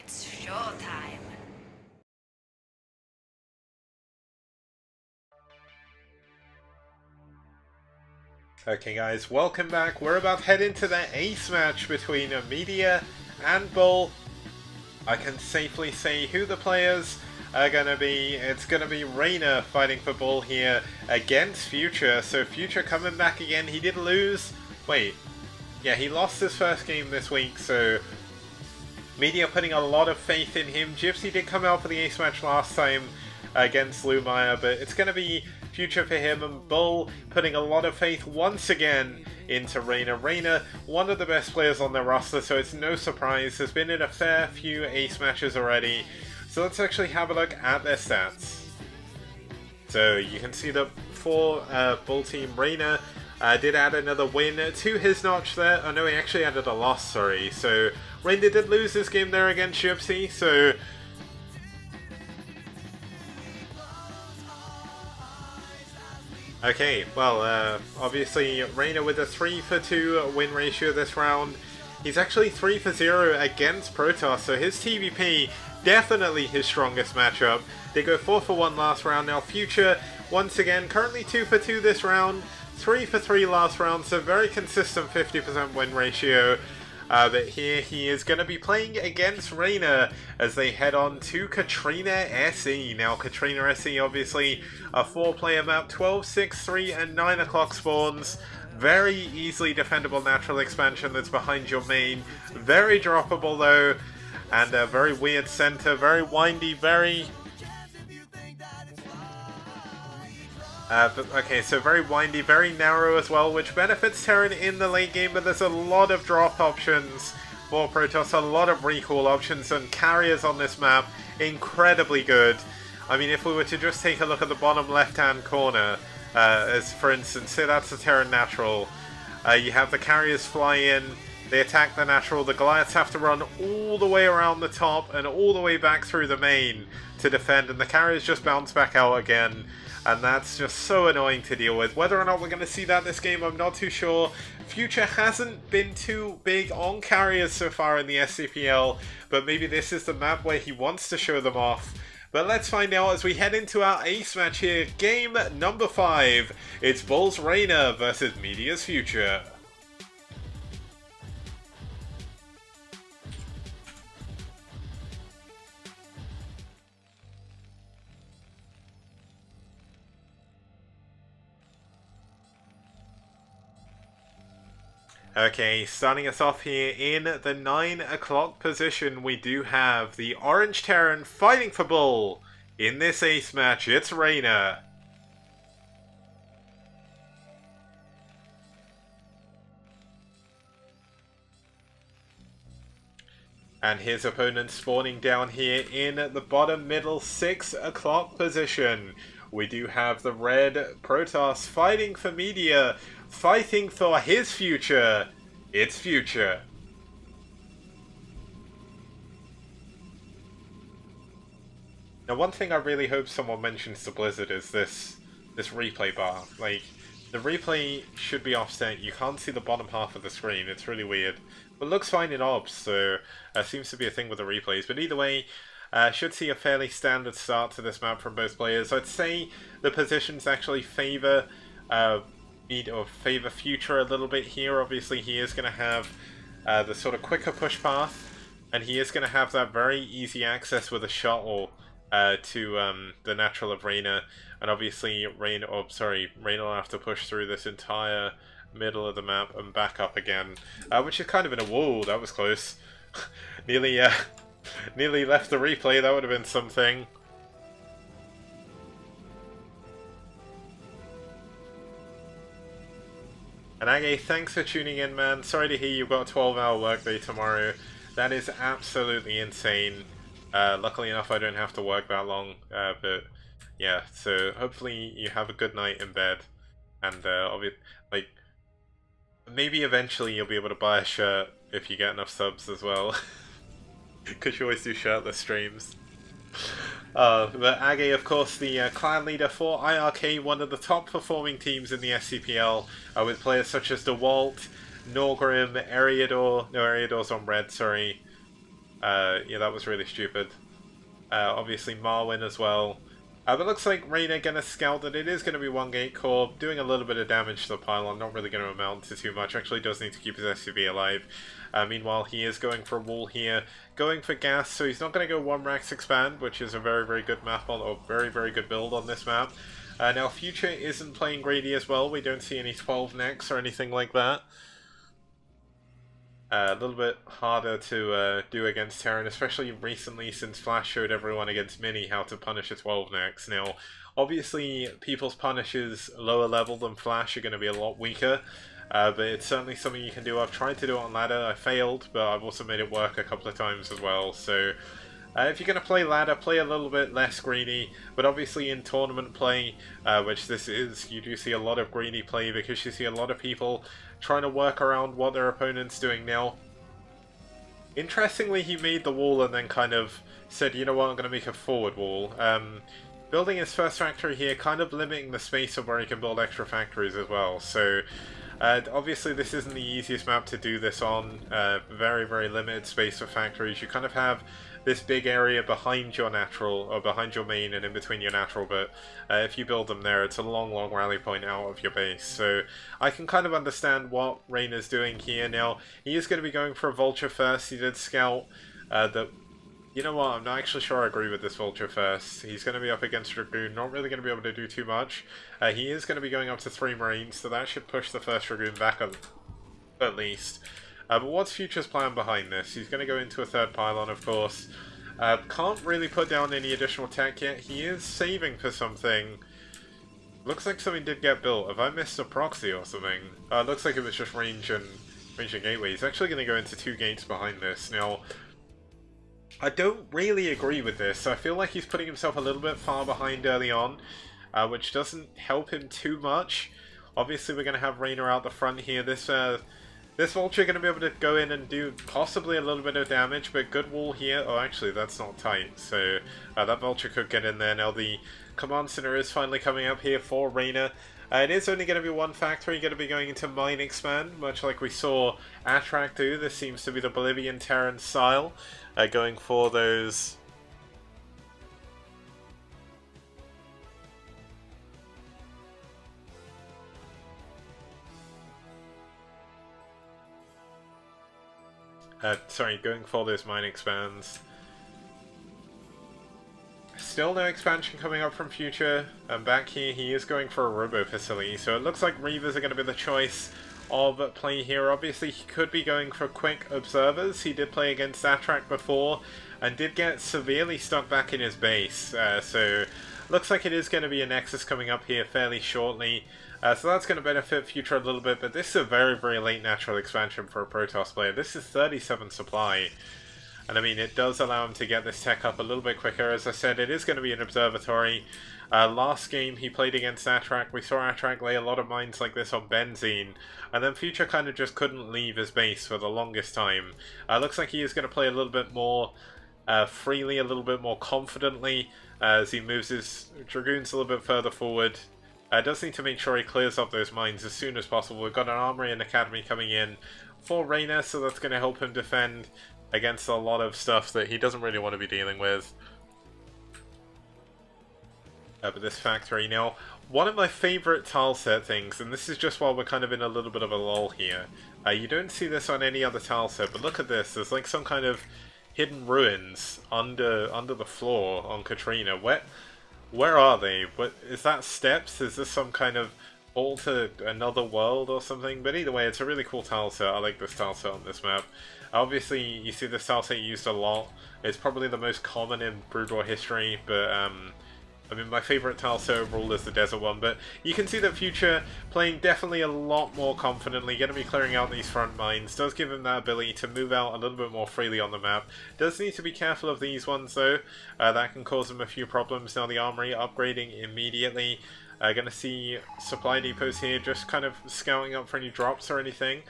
It's showtime. Okay guys, welcome back. We're about to head into the ace match between Media and Bull. I can safely say who the players are going to be. It's going to be Reina fighting for Bull here against Future. So Future coming back again. He did lose. Wait. Yeah, he lost his first game this week, so Media putting a lot of faith in him. Gypsy did come out for the ace match last time against Lumaya, but it's going to be Future for him, and Bull putting a lot of faith once again into Reina. Reina, one of the best players on their roster, so it's no surprise. There's been in a fair few ace matches already. So let's actually have a look at their stats. So you can see that for Bull team, Reina did add another win to his notch there. Oh no, he actually added a loss, sorry. So Reina did lose this game there against Gypsy, so okay, well, obviously Reina with a 3-for-2 win ratio this round. He's actually 3-for-0 against Protoss, so his TVP definitely his strongest matchup. They go 4-for-1 last round. Now Future, once again, currently 2-for-2 this round, 3-for-3 last round, so very consistent 50% win ratio. But here he is going to be playing against Reina as they head on to Katrina SE. Now Katrina SE obviously a 4-player map, 12, 6, 3 and 9 o'clock spawns. Very easily defendable natural expansion that's behind your main. Very droppable though, and a very weird center, very windy, very... okay, so very windy, very narrow as well, which benefits Terran in the late game, but there's a lot of drop options for Protoss, a lot of recall options, and carriers on this map, incredibly good. I mean, if we were to just take a look at the bottom left-hand corner, as for instance, say that's the Terran natural, you have the carriers fly in, they attack the natural, the Goliaths have to run all the way around the top and all the way back through the main to defend, and the carriers just bounce back out again. And that's just so annoying to deal with. Whether or not we're going to see that this game, I'm not too sure. Future hasn't been too big on carriers so far in the STPL, but maybe this is the map where he wants to show them off. But let's find out as we head into our ace match here. Game number 5. It's Bull's Reina versus Media's Future. Okay, starting us off here in the 9 o'clock position, we do have the Orange Terran fighting for Bull. In this ace match, it's Reina. And his opponent spawning down here in the bottom middle 6 o'clock position. We do have the red Protoss fighting for Media, fighting for his future. It's Future. Now one thing I really hope someone mentions to Blizzard is this replay bar. Like, the replay should be offset. You can't see the bottom half of the screen. It's really weird. But it looks fine in OBS, so seems to be a thing with the replays. But either way, should see a fairly standard start to this map from both players. I'd say the positions actually favor favor Future a little bit here. Obviously, he is going to have the sort of quicker push path, and he is going to have that very easy access with a shuttle to the natural of Reina. And obviously, Reina will have to push through this entire middle of the map and back up again, which is kind of in a wall. That was close. Nearly left the replay. That would have been something. And Age, thanks for tuning in, man. Sorry to hear you've got a 12-hour workday tomorrow. That is absolutely insane. Luckily enough, I don't have to work that long. But yeah, so hopefully you have a good night in bed. And like, maybe eventually you'll be able to buy a shirt if you get enough subs as well. Because you always do shirtless streams. But Age, of course, the clan leader for IRK, one of the top performing teams in the SCPL, with players such as DeWalt, Norgrim, Eriador, no, Eriador's on red, sorry, Yeah, that was really stupid. Obviously Marwyn as well. But it looks like Reyna gonna scout that it is gonna be one gate core, doing a little bit of damage to the pylon, not really gonna amount to too much. Actually does need to keep his SUV alive. Meanwhile, he is going for a wall here, going for gas, so he's not gonna go 1 Rax expand, which is a very, very good map on, or very, very good build on this map. Now Future isn't playing greedy as well, we don't see any 12 necks or anything like that. A little bit harder to do against Terran, especially recently since Flash showed everyone against Mini how to punish a 12 next. Now, obviously, people's punishes lower level than Flash are going to be a lot weaker, but it's certainly something you can do. I've tried to do it on ladder, I failed, but I've also made it work a couple of times as well, so... if you're going to play ladder, play a little bit less greedy, but obviously in tournament play, which this is, you do see a lot of greedy play because you see a lot of people trying to work around what their opponent's doing now. Interestingly, he made the wall and then kind of said, you know what, I'm going to make a forward wall. Building his first factory here, kind of limiting the space of where he can build extra factories as well, so... obviously this isn't the easiest map to do this on, very, very limited space for factories. You kind of have this big area behind your natural, or behind your main and in between your natural, but if you build them there, it's a long, long rally point out of your base. So I can kind of understand what Reyna's doing here. Now, he is going to be going for a Vulture first. He did scout that... You know what, I'm not actually sure I agree with this Vulture first. He's going to be up against Dragoon, not really going to be able to do too much. He is going to be going up to 3 Marines, so that should push the first Dragoon back up, at least. But what's Future's plan behind this? He's going to go into a 3rd pylon, of course. Can't really put down any additional tech yet. He is saving for something. Looks like something did get built. Have I missed a proxy or something? Looks like it was just range and gateway. He's actually going to go into 2 gates behind this. Now, I don't really agree with this. I feel like he's putting himself a little bit far behind early on, which doesn't help him too much. Obviously, we're going to have Reyna out the front here. This Vulture going to be able to go in and do possibly a little bit of damage, but good wall here. Oh, actually, that's not tight, so that Vulture could get in there. Now, the Command Center is finally coming up here for Reyna. It is only going to be 1 factory, going to be going into Mine Expand, much like we saw Attract do. This seems to be the Bolivian Terran style, going for those... going for those Mine Expands. Still no expansion coming up from Future, and back here he is going for a Robo Facility, so it looks like Reavers are going to be the choice of play here. Obviously he could be going for Quick Observers. He did play against Attract before, and did get severely stuck back in his base, so looks like it is going to be a Nexus coming up here fairly shortly. So that's going to benefit Future a little bit, but this is a very, very late natural expansion for a Protoss player. This is 37 supply. And I mean, it does allow him to get this tech up a little bit quicker. As I said, it is going to be an observatory. Last game he played against Attract. We saw Attract lay a lot of mines like this on Benzene. And then Future kind of just couldn't leave his base for the longest time. Looks like he is going to play a little bit more freely, a little bit more confidently, as he moves his Dragoons a little bit further forward. Does need to make sure he clears up those mines as soon as possible. We've got an Armory and Academy coming in for Reyna, so that's going to help him defend against a lot of stuff that he doesn't really want to be dealing with. But this factory now, one of my favourite tile set things, and this is just while we're kind of in a little bit of a lull here. You don't see this on any other tile set, but look at this. There's like some kind of hidden ruins under the floor on Katrina. Where are they? What is that? Steps? Is this some kind of portal to another world or something? But either way, it's a really cool tile set. I like this tile set on this map. Obviously, you see this tile set used a lot. It's probably the most common in Brood War history, but I mean, my favourite tile set overall is the desert one, but you can see that Future playing definitely a lot more confidently, going to be clearing out these front mines, does give him that ability to move out a little bit more freely on the map. Does need to be careful of these ones though, that can cause him a few problems. Now the Armory upgrading immediately. Going to see supply depots here, just kind of scouting up for any drops or anything.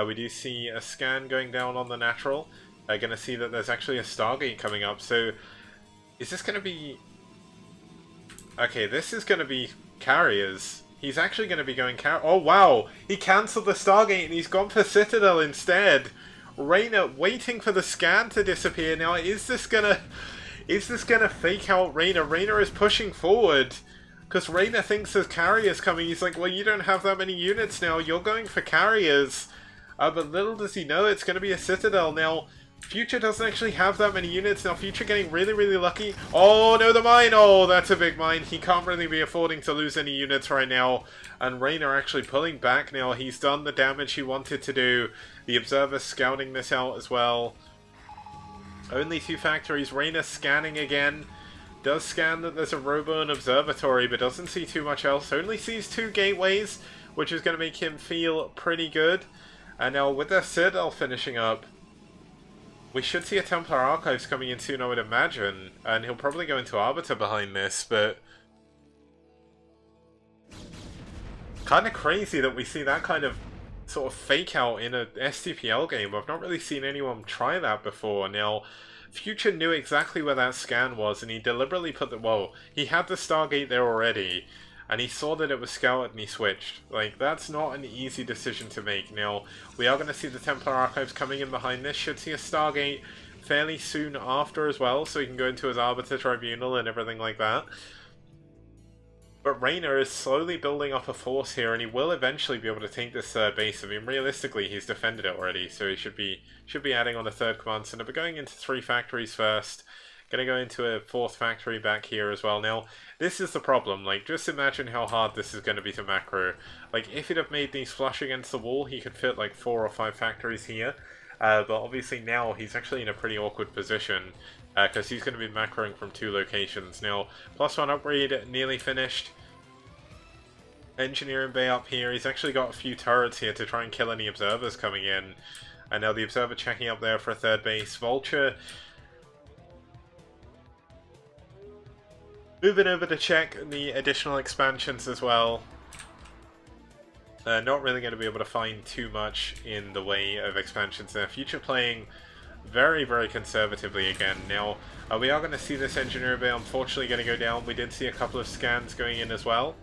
We do see a scan going down on the natural. Going to see that there's actually a Stargate coming up, so is this going to be... Okay, this is going to be carriers. He's actually going to be going oh wow! He cancelled the Stargate and he's gone for Citadel instead! Reina waiting for the scan to disappear. Now, is this gonna fake out Reina? Reina is pushing forward. Because Reina thinks there's carriers coming. He's like, well, you don't have that many units now. You're going for carriers. But little does he know it's going to be a Citadel. Now, Future doesn't actually have that many units. Now, Future getting really, really lucky. Oh, no, the mine. Oh, that's a big mine. He can't really be affording to lose any units right now. And Reina actually pulling back now. He's done the damage he wanted to do. The Observer scouting this out as well. Only 2 factories. Reina scanning again. Does scan that there's a robo and observatory, but doesn't see too much else. Only sees 2 gateways, which is going to make him feel pretty good. And now with the Citadel finishing up, we should see a Templar Archives coming in soon, I would imagine. And he'll probably go into Arbiter behind this, but kind of crazy that we see that kind of sort of fake out in a STPL game. I've not really seen anyone try that before. Now, Future knew exactly where that scan was, and he deliberately put the... Well, he had the Stargate there already, and he saw that it was scouted and he switched. Like, that's not an easy decision to make. Now, we are going to see the Templar Archives coming in behind this. Should see a Stargate fairly soon after as well, so he can go into his Arbiter Tribunal and everything like that. But Reina is slowly building up a force here, and he will eventually be able to take this third base. I mean, realistically, he's defended it already, so he should be adding on a third command center. But going into 3 factories first, going to go into a 4th factory back here as well. Now, this is the problem. Like, just imagine how hard this is going to be to macro. Like, if he'd have made these flush against the wall, he could fit like 4 or 5 factories here. But obviously now he's actually in a pretty awkward position, because he's going to be macroing from 2 locations. Now, +1 upgrade nearly finished. Engineering bay up here. He's actually got a few turrets here to try and kill any observers coming in. And now the observer checking up there for a 3rd base. Vulture moving over to check the additional expansions as well. Not really going to be able to find too much in the way of expansions there. Future playing very, very conservatively again. Now, we are going to see this engineer bay unfortunately going to go down. We did see a couple of scans going in as well.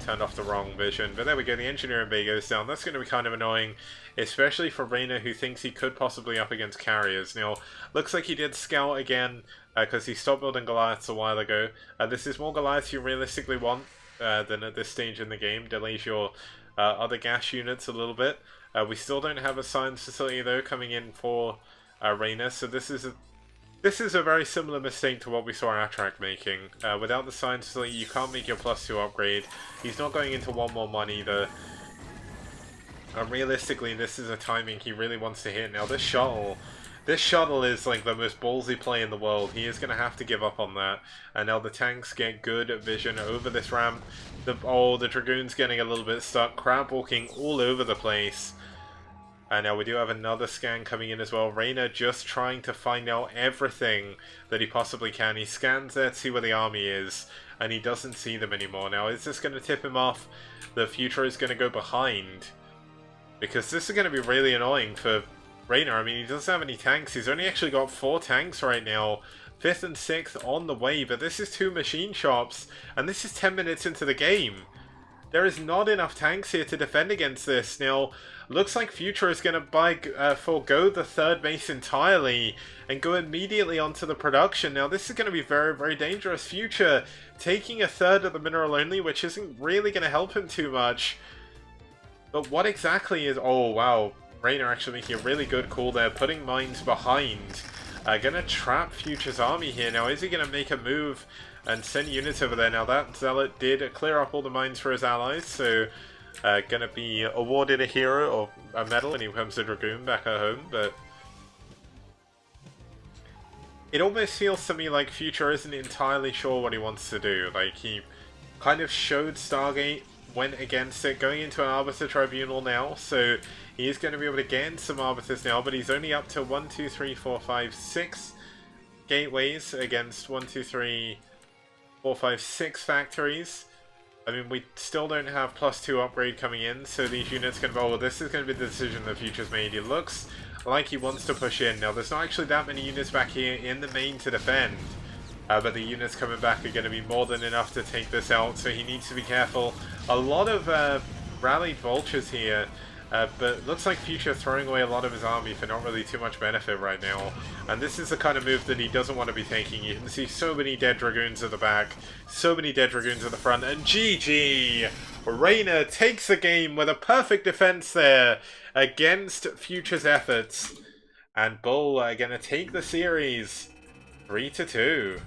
Turned off the wrong vision, but there we go, the engineering bay goes down. That's going to be kind of annoying, especially for Reina, who thinks he could possibly up against carriers. Now, looks like he did scout again, because he stopped building Goliaths a while ago. This is more Goliaths you realistically want than at this stage in the game. Delays your other gas units a little bit. We still don't have a science facility though coming in for Reina, so this is a very similar mistake to what we saw Attract making. Without the science facility, you can't make your +2 upgrade. He's not going into 1 more money either. Realistically, this is a timing he really wants to hit. Now, this shuttle is like the most ballsy play in the world. He is going to have to give up on that. And now the tanks get good vision over this ramp. The Dragoon's getting a little bit stuck. Crab walking all over the place. And now we do have another scan coming in as well. Reina just trying to find out everything that he possibly can. He scans there to see where the army is, and he doesn't see them anymore. Now, is this going to tip him off? The Future is going to go behind, because this is going to be really annoying for Reina. I mean, he doesn't have any tanks. He's only actually got 4 tanks right now. 5th and 6th on the way, but this is 2 machine shops, and this is 10 minutes into the game. There is not enough tanks here to defend against this. Now, looks like Future is going to forego the 3rd base entirely and go immediately onto the production. Now, this is going to be very, very dangerous. Future taking a 3rd of the mineral only, which isn't really going to help him too much. But what exactly is... Oh, wow. Reina actually making a really good call there, putting mines behind. Going to trap Future's army here. Now, is he going to make a move and send units over there? Now, that Zealot did clear up all the mines for his allies, so gonna be awarded a hero or a medal when he comes to Dragoon back at home. But it almost feels to me like Future isn't entirely sure what he wants to do. Like, he kind of showed Stargate, went against it, going into an Arbiter Tribunal now, so he is going to be able to get in some Arbiters now, but he's only up to 1, 2, 3, 4, 5, 6 gateways against 1, 2, 3, 4, 5, 6 factories. I mean, we still don't have +2 upgrade coming in, so these units can... Oh, well, this is going to be the decision that Future's made. It looks like he wants to push in. Now, there's not actually that many units back here in the main to defend, but the units coming back are going to be more than enough to take this out, so he needs to be careful. A lot of rallied vultures here. But looks like Future throwing away a lot of his army for not really too much benefit right now. And this is the kind of move that he doesn't want to be taking. You can see so many dead Dragoons at the back, so many dead Dragoons at the front, and GG! Reina takes the game with a perfect defense there against Future's efforts. And Bull are going to take the series 3-2.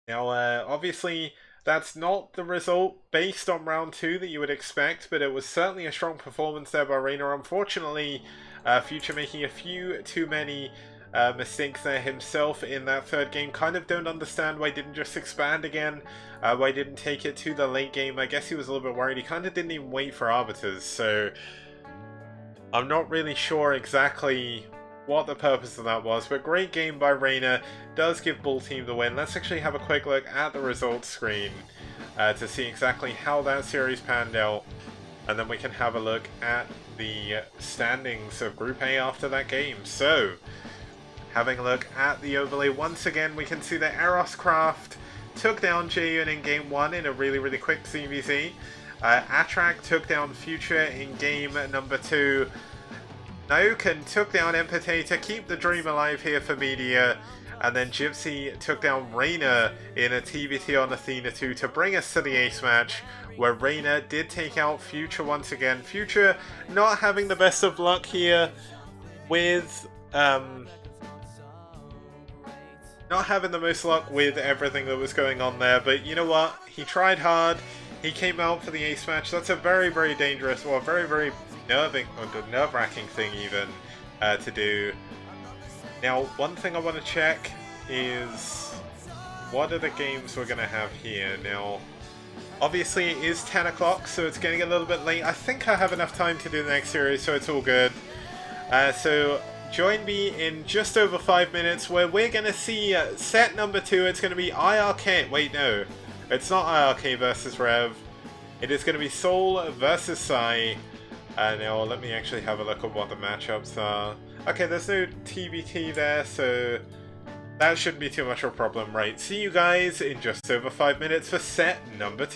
Now, obviously, that's not the result based on round 2 that you would expect, but it was certainly a strong performance there by Reina. Unfortunately, Future making a few too many mistakes there himself in that third game. Kind of don't understand why he didn't just expand again, why he didn't take it to the late game. I guess he was a little bit worried. He kind of didn't even wait for Arbiters, so I'm not really sure exactly what the purpose of that was, but great game by Reina. Does give Bull Team the win. Let's actually have a quick look at the results screen to see exactly how that series panned out, and then we can have a look at the standings of Group A after that game. So, having a look at the overlay once again, we can see that Eros Craft took down Jaehyun in Game 1 in a really quick CVZ. Atrak took down Future in Game number 2. Naokan took down Empate to keep the dream alive here for Media, and then Gypsy took down Reina in a TBT on Athena 2 to bring us to the ace match, where Reina did take out Future once again. Future not having the best of luck here with not having the most luck with everything that was going on there, but you know what? He tried hard. He came out for the ace match. That's a very dangerous, well, very nerve-wracking thing even to do. Now, one thing I want to check is what are the games we're going to have here. Now, obviously it is 10 o'clock, so it's getting a little bit late. I think I have enough time to do the next series, so it's all good. So join me in just over 5 minutes where we're going to see set number 2. It's going to be IRK. Wait, no. It's not IRK versus Rev. It is going to be Soul versus Sai. Now, let me actually have a look at what the matchups are. Okay, there's no TBT there, so that shouldn't be too much of a problem, right? See you guys in just over 5 minutes for set number 2.